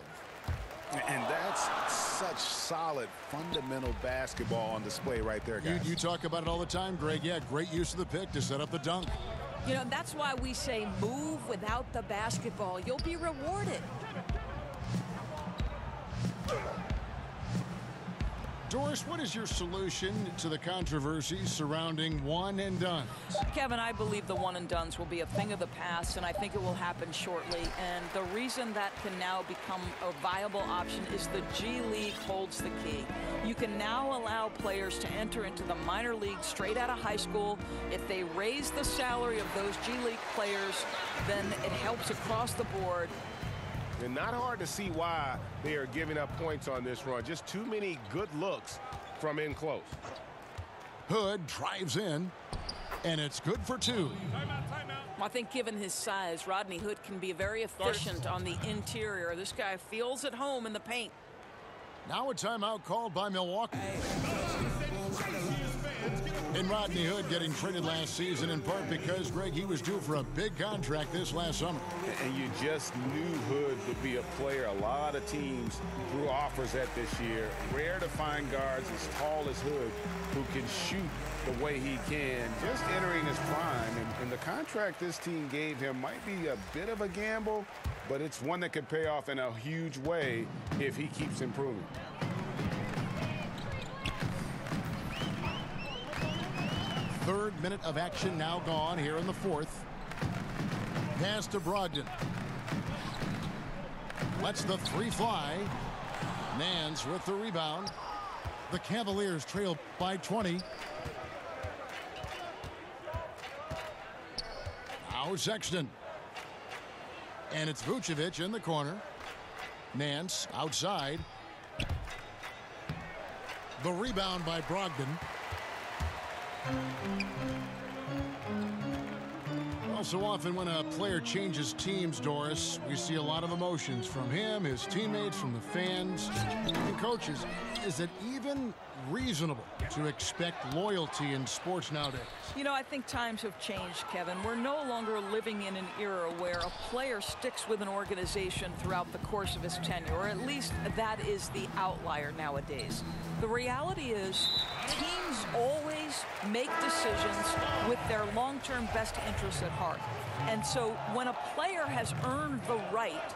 S3: And that's such solid, fundamental basketball on display right there, guys.
S1: You talk about it all the time, Greg. Yeah, great use of the pick to set up the dunk.
S2: You know, that's why we say move without the basketball. You'll be rewarded.
S1: Doris, what is your solution to the controversy surrounding one and done?
S2: Kevin, I believe the one and dones will be a thing of the past, and I think it will happen shortly. And the reason that can now become a viable option is the G League holds the key. You can now allow players to enter into the minor league straight out of high school. If they raise the salary of those G League players, then it helps across the board.
S3: And not hard to see why they are giving up points on this run. Just too many good looks from in close.
S1: Hood drives in, and it's good for two.
S2: I think given his size, Rodney Hood can be very efficient on the interior. This guy feels at home in the paint.
S1: Now a timeout called by Milwaukee. And Rodney Hood getting traded last season in part because, Greg, he was due for a big contract this last summer.
S3: And you just knew Hood would be a player. A lot of teams threw offers at this year. Rare to find guards as tall as Hood who can shoot the way he can, just entering his prime. And the contract this team gave him might be a bit of a gamble, but it's one that could pay off in a huge way if he keeps improving.
S1: Third minute of action now gone here in the fourth. Pass to Brogdon. Lets the three fly. Nance with the rebound. The Cavaliers trail by 20. Now Sexton. And it's Vucevic in the corner. Nance outside. The rebound by Brogdon. Well, so often when a player changes teams, Doris, we see a lot of emotions from him, his teammates, from the fans, and coaches. Is it even reasonable to expect loyalty in sports nowadays?
S2: You know, I think times have changed, Kevin. We're no longer living in an era where a player sticks with an organization throughout the course of his tenure, or at least that is the outlier nowadays. The reality is teams always make decisions with their long-term best interests at heart. And so when a player has earned the right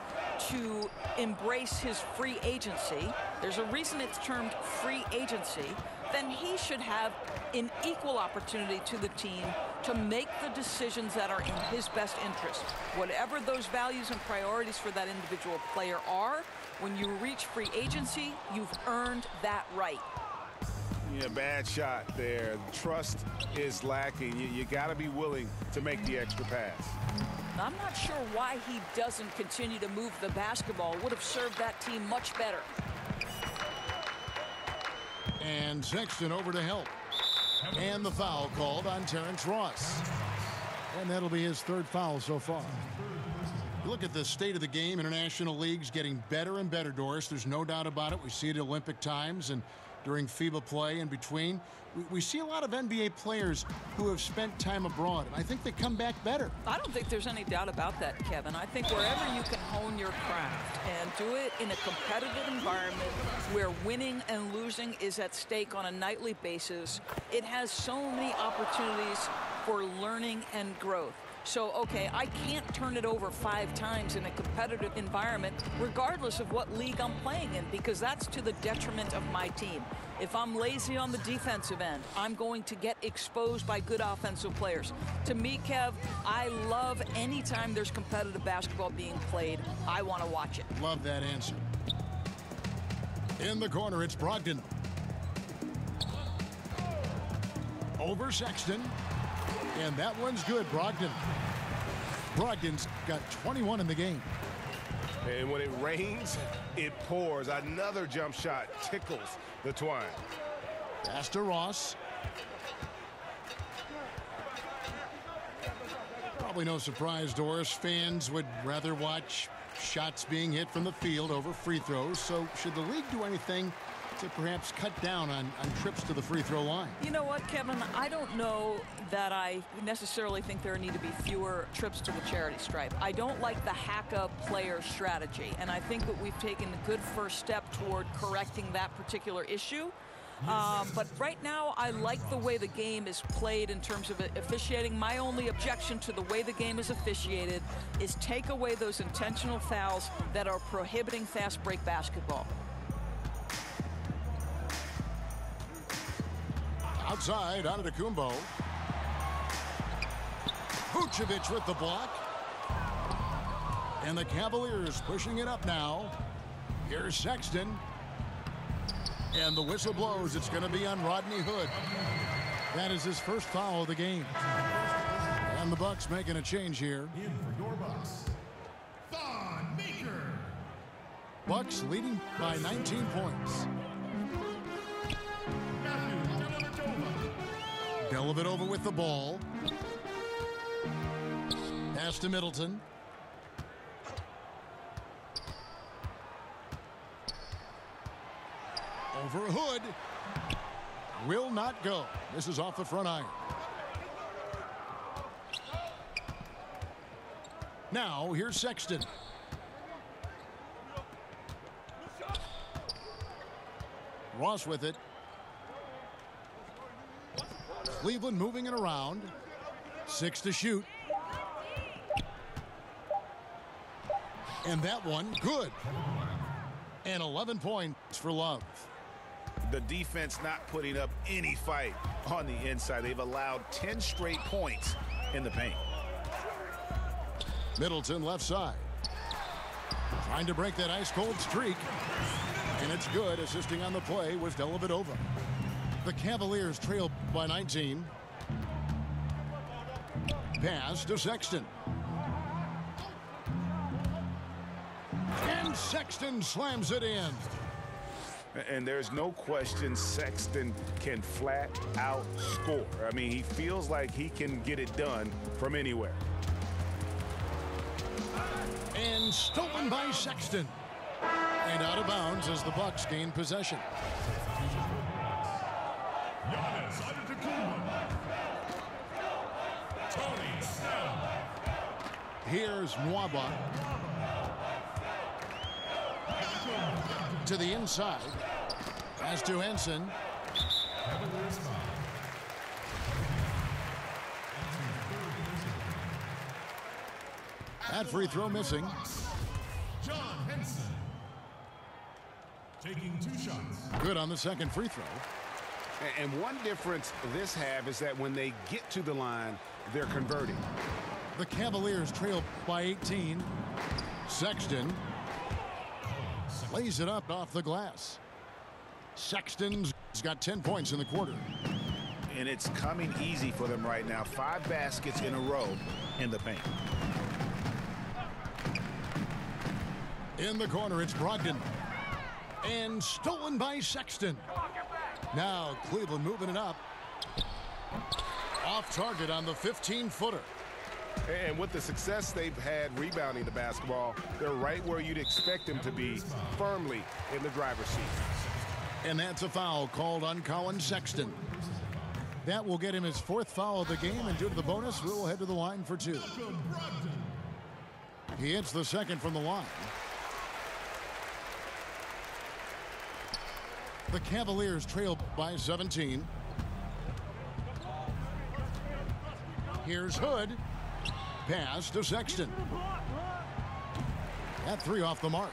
S2: to embrace his free agency, there's a reason it's termed free agency, then he should have an equal opportunity to the team to make the decisions that are in his best interest. Whatever those values and priorities for that individual player are, when you reach free agency, you've earned that right.
S3: Yeah, bad shot there. Trust is lacking. You got to be willing to make the extra pass.
S2: I'm not sure why he doesn't continue to move the basketball. Would have served that team much better.
S1: And Sexton over to help. And the foul called on Terrence Ross. And that'll be his third foul so far. Look at the state of the game. International leagues getting better and better, Doris. There's no doubt about it. We see it at Olympic times and during FIBA play in between. We see a lot of NBA players who have spent time abroad, and I think they come back better.
S2: I don't think there's any doubt about that, Kevin. I think wherever you can hone your craft and do it in a competitive environment where winning and losing is at stake on a nightly basis, it has so many opportunities for learning and growth. So, okay, I can't turn it over 5 times in a competitive environment, regardless of what league I'm playing in, because that's to the detriment of my team. If I'm lazy on the defensive end, I'm going to get exposed by good offensive players. To me, Kev, I love any time there's competitive basketball being played. I want to watch it.
S1: Love that answer. In the corner, it's Brogdon. Over Sexton. And that one's good, Brogdon. Brogdon's got 21 in the game.
S3: And when it rains, it pours. Another jump shot tickles the twine.
S1: Pass to Ross. Probably no surprise, Doris. Fans would rather watch shots being hit from the field over free throws. So should the league do anything to perhaps cut down on trips to the free throw line?
S2: You know what, Kevin? I don't know that I necessarily think there need to be fewer trips to the charity stripe. I don't like the hack-up player strategy, and I think that we've taken a good first step toward correcting that particular issue. But right now, I like the way the game is played in terms of officiating. My only objection to the way the game is officiated is take away those intentional fouls that are prohibiting fast break basketball.
S1: Outside, Antetokounmpo. Vucevic with the block. And the Cavaliers pushing it up now. Here's Sexton. And the whistle blows. It's going to be on Rodney Hood. That is his first foul of the game. And the Bucks making a change here.
S5: In for your Bucks, Thon Maker.
S1: Bucks leading by 19 points. Dellavedova with the ball. Pass to Middleton. Over Hood. Will not go. This is off the front iron. Now here's Sexton. Ross with it. Cleveland moving it around. 6 to shoot. And that one good. And 11 points for Love.
S3: The defense not putting up any fight on the inside. They've allowed 10 straight points in the paint.
S1: Middleton left side. Trying to break that ice-cold streak. And it's good. Assisting on the play was Dellavedova. The Cavaliers trail by 19. Pass to Sexton. And Sexton slams it in.
S3: And there's no question Sexton can flat out score. I mean, he feels like he can get it done from anywhere.
S1: And stolen by Sexton. And out of bounds as the Bucks gain possession.
S5: Giannis Antetokounmpo. Tony Snell.
S1: Here's Nwaba. To the inside. Pass to Henson.
S5: Cavaliers foul.
S1: That free throw missing.
S5: John Henson. Taking 2 shots.
S1: Good on the second free throw.
S3: And one difference this half is that when they get to the line, they're converting.
S1: The Cavaliers trail by 18. Sexton lays it up off the glass. Sexton's got 10 points in the quarter.
S3: And it's coming easy for them right now. 5 baskets in a row in the paint.
S1: In the corner, it's Brogdon. And stolen by Sexton. Now Cleveland moving it up. Off target on the 15-footer.
S3: And with the success they've had rebounding the basketball, they're right where you'd expect them to be, firmly in the driver's seat.
S1: And that's a foul called on Colin Sexton. That will get him his 4th foul of the game, and due to the bonus, we'll head to the line for 2. He hits the second from the line. The Cavaliers trail by 17. Here's Hood. Pass to Sexton. That 3 off the mark.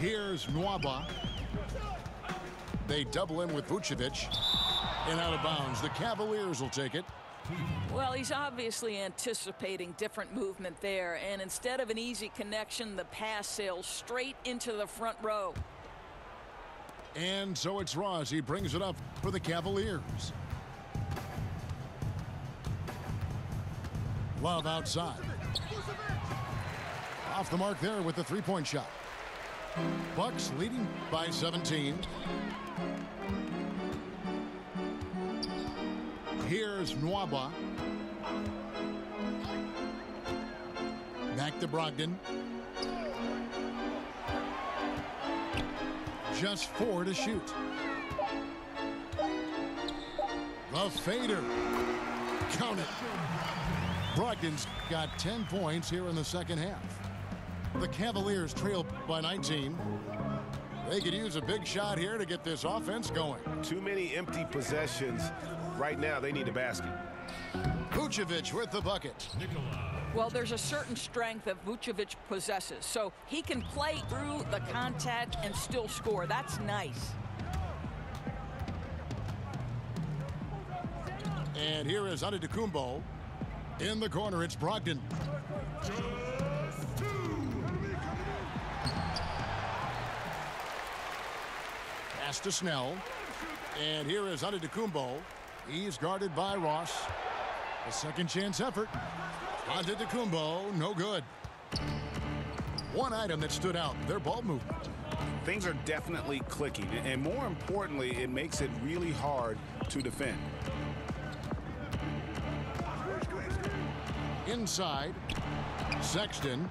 S1: Here's Nwaba. They double him with Vucevic. And out of bounds. The Cavaliers will take it.
S2: Well, he's obviously anticipating different movement there, and instead of an easy connection, the pass sails straight into the front row.
S1: And so it's Ross. He brings it up for the Cavaliers. Love outside. Off the mark there with the 3-point shot. Bucks leading by 17. Here's Nwaba. Back to Brogdon. Just 4 to shoot. The fader. Count it. Brogdon's got 10 points here in the second half. The Cavaliers trail by 19. They could use a big shot here to get this offense going.
S3: Too many empty possessions. Right now, they need a basket.
S1: Vucevic with the bucket.
S2: Well, there's a certain strength that Vucevic possesses, so he can play through the contact and still score. That's nice.
S1: And here is Antetokounmpo. In the corner, it's Brogdon. Pass to Snell. And here is Antetokounmpo. He's guarded by Ross. A second chance effort. Antetokounmpo, no good. One item that stood out, their ball movement.
S3: Things are definitely clicking, and more importantly, it makes it really hard to defend.
S1: Inside, Sexton.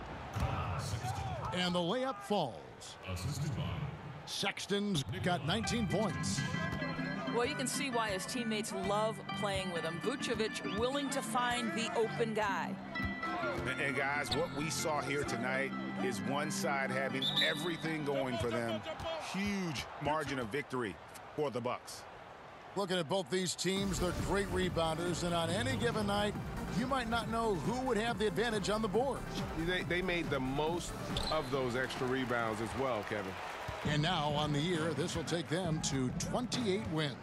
S1: And the layup falls. Sexton's got 19 points.
S2: Well, you can see why his teammates love playing with him. Vucevic willing to find the open guy.
S3: And guys, what we saw here tonight is one side having everything going for them. Huge margin of victory for the Bucks.
S1: Looking at both these teams, they're great rebounders, and on any given night, you might not know who would have the advantage on the board.
S6: They made the most of those extra rebounds as well, Kevin.
S1: And now on the year, this will take them to 28 wins.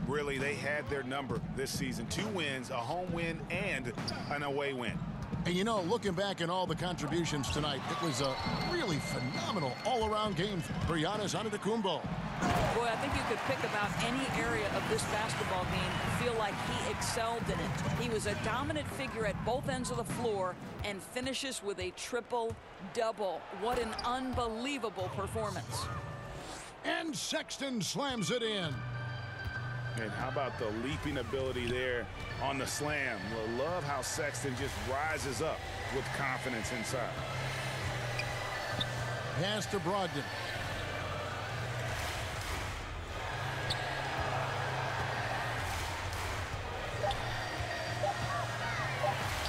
S3: Really, they had their number this season. 2 wins, a home win, and an away win.
S1: And you know, looking back at all the contributions tonight, it was a really phenomenal all-around game for Giannis Antetokounmpo.
S2: Boy, I think you could pick about any area of this basketball game and feel like he excelled in it. He was a dominant figure at both ends of the floor and finishes with a triple-double. What an unbelievable performance.
S1: And Sexton slams it in.
S3: And how about the leaping ability there on the slam? We'll love how Sexton just rises up with confidence inside.
S1: Pass to Brogdon.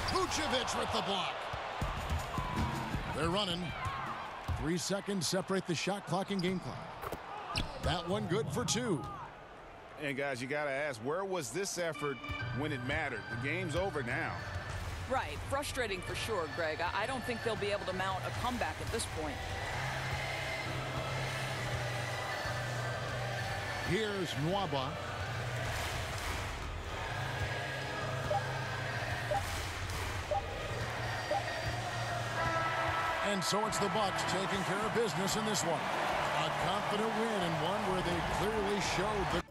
S1: Vucevic with the block. They're running. 3 seconds separate the shot clock and game clock. That one good for 2.
S3: And guys, you got to ask, where was this effort when it mattered? The game's over now.
S2: Right. Frustrating for sure, Greg. I don't think they'll be able to mount a comeback at this point.
S1: Here's Nwaba. And so it's the Bucks taking care of business in this one. A confident win and one where they clearly showed the